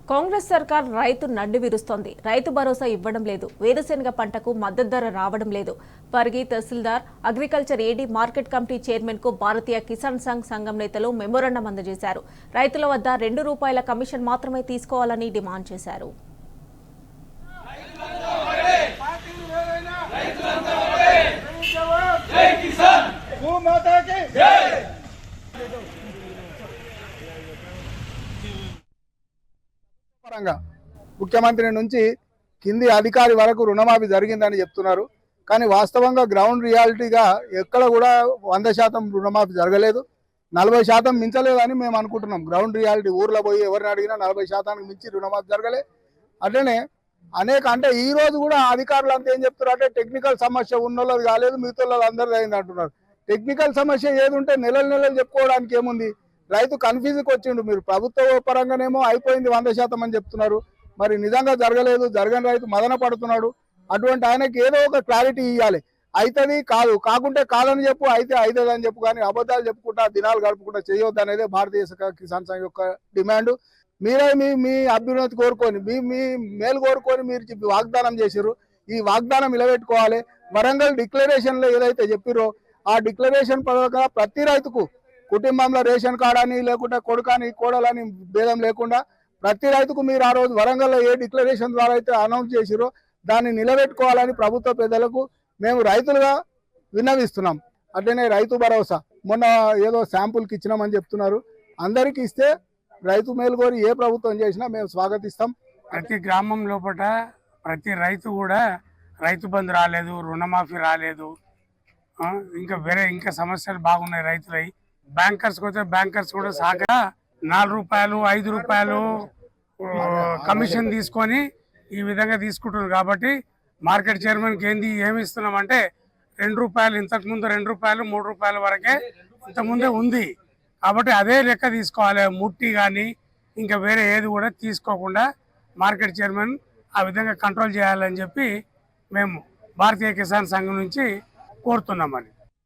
కాంగ్రెస్ సర్కార్ రైతు నడ్డి విరుస్తోంది. రైతు భరోసా ఇవ్వడం లేదు. వేరుశెనగ పంటకు మద్దతు ధర రావడం లేదు. Parigi tahsildar, agriculture AD, market committee chairman కు భారతీయ కిసాన్ సంఘం నేతలు మెమోరాండం అందజేశారు. రైతుల వద్ద ₹2 కమిషన్ మాత్రమే తీసుకోవాలని డిమాండ్ చేశారు. ముఖ్యమంత్రి నుంచి కింది అధికారి వరకు రుణమాఫీ జరిగిందని చెప్తున్నారు. కానీ వాస్తవంగా గ్రౌండ్ రియాలిటీగా ఎక్కడ కూడా 100% రుణమాఫీ జరగలేదు. 40% మించలేదని మేము అనుకుంటున్నాం. గ్రౌండ్ రియాలిటీ ఊర్లో పోయి ఎవరిని అడిగినా 40%కి మించి రుణమాఫీ జరగలేదు. అట్లనే అంటే ఈ రోజు కూడా అధికారులు అంతా ఏం చెప్తారు అంటే టెక్నికల్ సమస్య ఉన్నోళ్ళది కాలేదు, మిగతా అందరిది అయింది అంటున్నారు. టెక్నికల్ సమస్య ఏది ఉంటే నెలలు చెప్పుకోవడానికి ఏముంది? రైతు కన్ఫ్యూజ్కి వచ్చిండు. మీరు ప్రభుత్వ పరంగానేమో అయిపోయింది 100% అని చెప్తున్నారు. మరి నిజంగా జరగలేదు, జరగని రైతు మదన పడుతున్నాడు. అటువంటి ఆయనకి ఏదో ఒక క్లారిటీ ఇవ్వాలి. అవుతుంది కాదు, కాకుంటే కాదని చెప్పు, అయితే అవుతుంది అని చెప్పు, కానీ అబద్ధాలు చెప్పుకుంటా దినాలు గడుపుకుంటా చేయొద్దు అనేది భారతీయ కిసాన్ సంఘం యొక్క డిమాండ్. మీరే మీ అభ్యున్నతి కోరుకొని మీ మేలు కోరుకొని మీరు వాగ్దానం చేసిర్రు. ఈ వాగ్దానం నిలబెట్టుకోవాలి. వరంగల్ డిక్లరేషన్లో ఏదైతే చెప్పిరో ఆ డిక్లరేషన్ పరంగా ప్రతి రైతుకు కుటుంబంలో రేషన్ కార్డు అని లేకుంటే కొడుకని కోడలని భేదం లేకుండా ప్రతి రైతుకు మీరు ఆ రోజు వరంగల్లో ఏ డిక్లరేషన్ ద్వారా అయితే అనౌన్స్ చేసిరో దాన్ని నిలబెట్టుకోవాలని ప్రభుత్వ పెద్దలకు మేము రైతులుగా విన్నవిస్తున్నాం. అట్లనే రైతు భరోసా మొన్న ఏదో శాంపుల్కి ఇచ్చినామని చెప్తున్నారు. అందరికీ ఇస్తే రైతు మేలు కోరి ఏ ప్రభుత్వం చేసినా మేము స్వాగతిస్తాం. ప్రతి గ్రామం లోపల ప్రతి రైతు కూడా రైతు బంధు రాలేదు, రుణమాఫీ రాలేదు, ఇంకా సమస్యలు బాగున్నాయి రైతులై. బ్యాంకర్స్ పోతే బ్యాంకర్స్ కూడా సాగా ₹4, ₹5 కమిషన్ తీసుకొని ఈ విధంగా తీసుకుంటున్నారు. కాబట్టి మార్కెట్ చైర్మన్కి ఏమి ఇస్తున్నామంటే ₹2, ఇంతకుముందు ₹2, ₹3 వరకే ఇంతకుముందే ఉంది. కాబట్టి అదే లెక్క తీసుకోవాలి. ముట్టి కానీ ఇంకా వేరే ఏది కూడా తీసుకోకుండా మార్కెట్ చైర్మన్ ఆ విధంగా కంట్రోల్ చేయాలని చెప్పి మేము భారతీయ కిసాన్ సంఘం నుంచి కోరుతున్నామని.